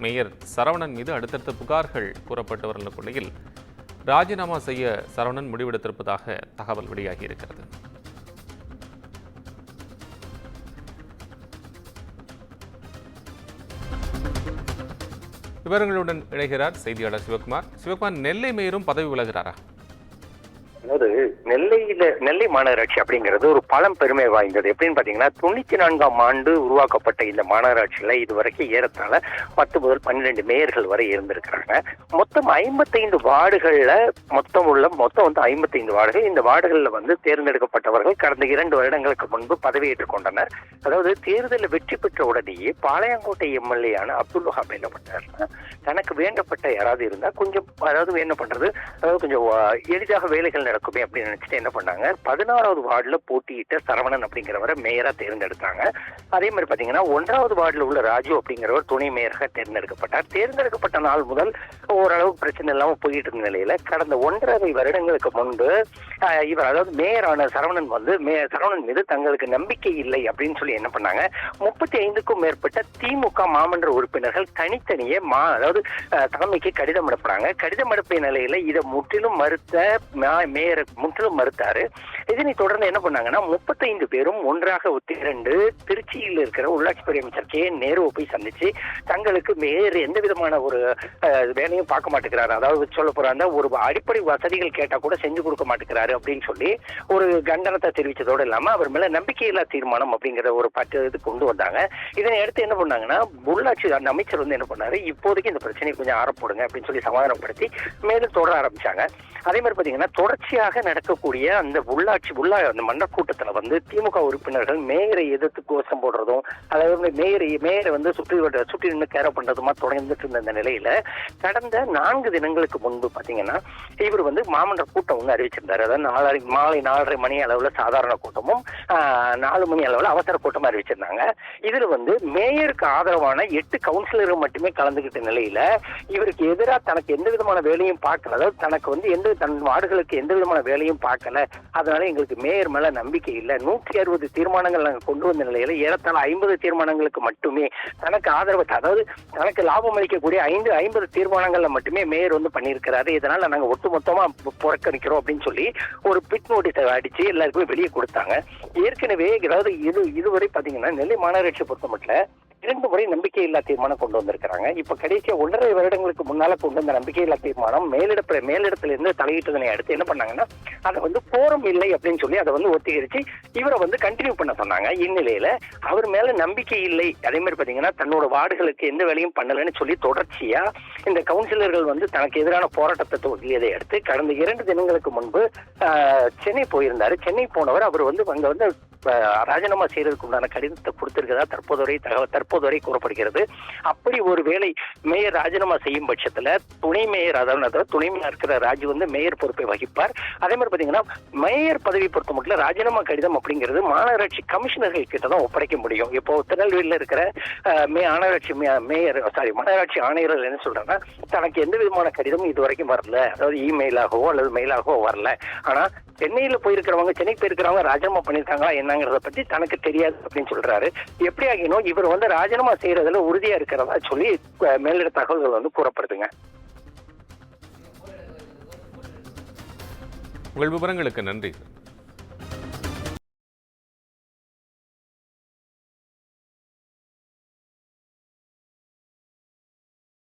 Mayor Saravanan மீது அடுத்தடுத்த புகார்கள் கூறப்பட்டு வரும் நிலையில் ராஜினாமா செய்ய சரவணன் முடிவெடுத்திருப்பதாக தகவல் வெளியாகியிருக்கிறது. விவரங்களுடன் இணைகிறார் செய்தியாளர் சிவகுமார். சிவகுமார், நெல்லை மேயரும் பதவி விலகிறாரா? அதாவது நெல்லை மாநகராட்சி அப்படிங்கிறது ஒரு பழம்பெருமை வாய்ந்தது. எப்படின்னு பாத்தீங்கன்னா 94ஆம் ஆண்டு உருவாக்கப்பட்ட இந்த மாநகராட்சியில இதுவரைக்கும் ஏறத்தாழ 10 முதல் 12 மேயர்கள் வரை இருந்திருக்கிறாங்க. மொத்தம் 55 வார்டுகள்ல மொத்தம் 55 வார்டுகள். இந்த வார்டுகள்ல தேர்ந்தெடுக்கப்பட்டவர்கள் கடந்த 2 வருடங்களுக்கு முன்பு பதவியேற்றுக் கொண்டனர். அதாவது தேர்தலில் வெற்றி பெற்ற உடனேயே பாளையங்கோட்டை எம்எல்ஏ-யான அப்துல் வஹாப் என்ன பண்ணாருன்னா, தனக்கு வேண்டப்பட்ட யாராவது இருந்தா கொஞ்சம் கொஞ்சம் எளிதாக வேலைகள் நடக்குமே அப்படின்னு நினைச்சிட்டு என்ன பண்ணாங்க, 16வது வார்டுல போட்டியிட்ட சரவணன் அப்படிங்கிறவரை மேயரா தேர்ந்தெடுத்தாங்க. அதே மாதிரி பாத்தீங்கன்னா 1வது வார்டுல உள்ள ராஜு அப்படிங்கிறவர் துணை மேயராக தேர்ந்தெடுக்கப்பட்டார். தேர்ந்தெடுக்கப்பட்ட நாள் முதல் ஓரளவு பிரச்சனை இல்லாம போயிட்டு இருந்த நிலையில கடந்த 1.5 வருடங்களுக்கு முன்பு இவர், அதாவது மேயரான சரவணன் சரவணன் மீது தங்களுக்கு நம்பிக்கை இல்லை அப்படின்னு சொல்லி என்ன பண்ணாங்க, 35க்கும் மேற்பட்ட திமுக மாமன்ற உறுப்பினர்கள் தனித்தனியே தலைமைக்கு கடிதம் அனுப்புறாங்க. கடிதம் அனுப்பிய நிலையில இதை முற்றிலும் மேயர் மறுத்தாரு. இதனை தொடர்ந்து என்ன பண்ணாங்கன்னா 35 பேரும் ஒன்றாக திரண்டு திருச்சியில் இருக்கிற உள்ளாட்சித்துறை அமைச்சர் கே நேருவை போய் சந்திச்சு தங்களுக்கு மேயர் எந்த விதமான ஒரு வேலையும் பார்க்க மாட்டேங்கிறாரு, அதாவது சொல்ல போறாங்க ஒரு அடிப்படை வசதிகள் கேட்டா கூட செஞ்சு கொடுக்க மாட்டேங்கிறாரு அப்படின்னு சொல்லி ஒரு கண்டனத்தை தெரிவித்ததோடு இல்லாம அவர் மேல நம்பிக்கையில்லா தீர்மானம் அப்படிங்கிற ஒரு இது கொண்டு வந்தாங்க. இதனை அடுத்து என்ன பண்ணாங்கன்னா உள்ளாட்சி அந்த அமைச்சர் என்ன பண்ணாரு, இப்போதைக்கு இந்த பிரச்சனையை கொஞ்சம் ஆரப்படுங்க அப்படின்னு சொல்லி சமாதானப்படுத்தி மேலும் தொடர ஆரம்பிச்சாங்க. அதே மாதிரி பாத்தீங்கன்னா தொடர்ச்சியாக நடக்கக்கூடிய அந்த அந்த மன்ற கூட்டத்துல திமுக உறுப்பினர்கள் மேயரை எதிர்த்து கோஷம் போடுறதும், அதாவது மேயரை சுற்றி நின்று கேர பண்றதுமா தொடர்ந்துட்டு இருந்த நிலையில கடந்த 4 தினங்களுக்கு முன்பு பாத்தீங்கன்னா இவர் மாமன்ற கூட்டம் ஒன்று அறிவிச்சிருந்தாரு. அதாவது மாலை 4:30 மணி அளவுல சாதாரண கூட்டமும் 4 மணி அளவுல அவசர கூட்டமும் அறிவிச்சிருந்தாங்க. இதுல மேயருக்கு ஆதரவான 8 கவுன்சிலர்கள் மட்டுமே கலந்துகிட்ட நிலையில இவருக்கு எதிராக தனக்கு எந்த விதமான வேலையும் பார்க்கல, அதாவது தனக்கு தன் வார்டுகளுக்கு எந்த விதமான வேலையும் பார்க்கல, அதனால எங்களுக்கு மேயர் மேல நம்பிக்கை இல்லை, 160 தீர்மானங்கள் நாங்கள் கொண்டு வந்த நிலையில ஏறத்தாழ 50 தீர்மானங்களுக்கு மட்டுமே தனக்கு ஆதரவு, அதாவது தனக்கு லாபம் அளிக்கக்கூடிய 50 தீர்மானங்கள்ல மட்டுமே மேயர் பண்ணியிருக்கிறாரு, இதனால நாங்க ஒட்டுமொத்தமா புறக்கணிக்கிறோம் அப்படின்னு சொல்லி ஒரு பிட் நோட்டீஸ் அடிச்சு எல்லாருக்குமே வெளியே கொடுத்தாங்க. ஏற்கனவே அதாவது இதுவரை பாத்தீங்கன்னா நெல்லை மாநகராட்சியை பொறுத்த மட்டும் 2 முறை நம்பிக்கையில்லா தீர்மானம் கொண்டு வந்திருக்கிறாங்க. இப்ப கடைசியா 1.5 வருடங்களுக்கு முன்னால கொண்டு வந்த நம்பிக்கையில்லா தீர்மானம் மேலிடத்துல இருந்து தலையிட்டதனை அடுத்து என்ன பண்ணாங்கன்னா அதை போரம் இல்லை அப்படின்னு சொல்லி அதை ஒத்திகரிச்சு இவரை கண்டினியூ பண்ண சொன்னாங்க. இந்நிலையில அவர் மேல நம்பிக்கை இல்லை, அதே மாதிரி பாத்தீங்கன்னா தன்னோட வார்டுகளுக்கு எந்த வேலையும் பண்ணலன்னு சொல்லி தொடர்ச்சியா இந்த கவுன்சிலர்கள் தனக்கு எதிரான போராட்டத்தை துவங்கியதை அடுத்து கடந்த 2 தினங்களுக்கு முன்பு சென்னை போயிருந்தாரு. சென்னை போனவர் அவர் அங்க ராஜினாமா செய்யறதுக்கு உண்டான கடிதத்தை கொடுத்திருக்கிறதா தற்போது வரை கூறப்படுகிறது. அப்படி ஒரு வேளை மேயர் ராஜினாமா செய்யும் பட்சத்துல துணை மேயர், அதாவது துணை மேயர் இருக்கிற ராஜு மேயர் பொறுப்பை வகிப்பார். அதே மாதிரி பாத்தீங்கன்னா மேயர் பதவி பொறுத்த மட்டும் ராஜினாமா கடிதம் அப்படிங்கிறது மாநகராட்சி கமிஷனர்கள் கிட்டதான் ஒப்படைக்க முடியும். இப்போ திருநெல்வேலியில இருக்கிற மாநகராட்சி ஆணையர்கள் என்ன சொல்றாங்கன்னா, தனக்கு எந்த விதமான கடிதமும் இது வரைக்கும் வரல, அதாவது இமெயிலாகவோ அல்லது மெயிலாகவோ வரல. ஆனா சென்னையில போயிருக்கிறவங்க, சென்னைக்கு போயிருக்கிறவங்க ராஜினாமா பண்ணிருக்காங்களா என்னங்கிறத பத்தி தனக்கு தெரியாது அப்படின்னு சொல்றாரு. எப்படி ஆகினோ இவர் ராஜினாமா செய்யறதுல உறுதியா இருக்கிறதா சொல்லி மேலிட தகவல்கள் கூறப்படுதுங்க. உங்கள் விவரங்களுக்கு நன்றி.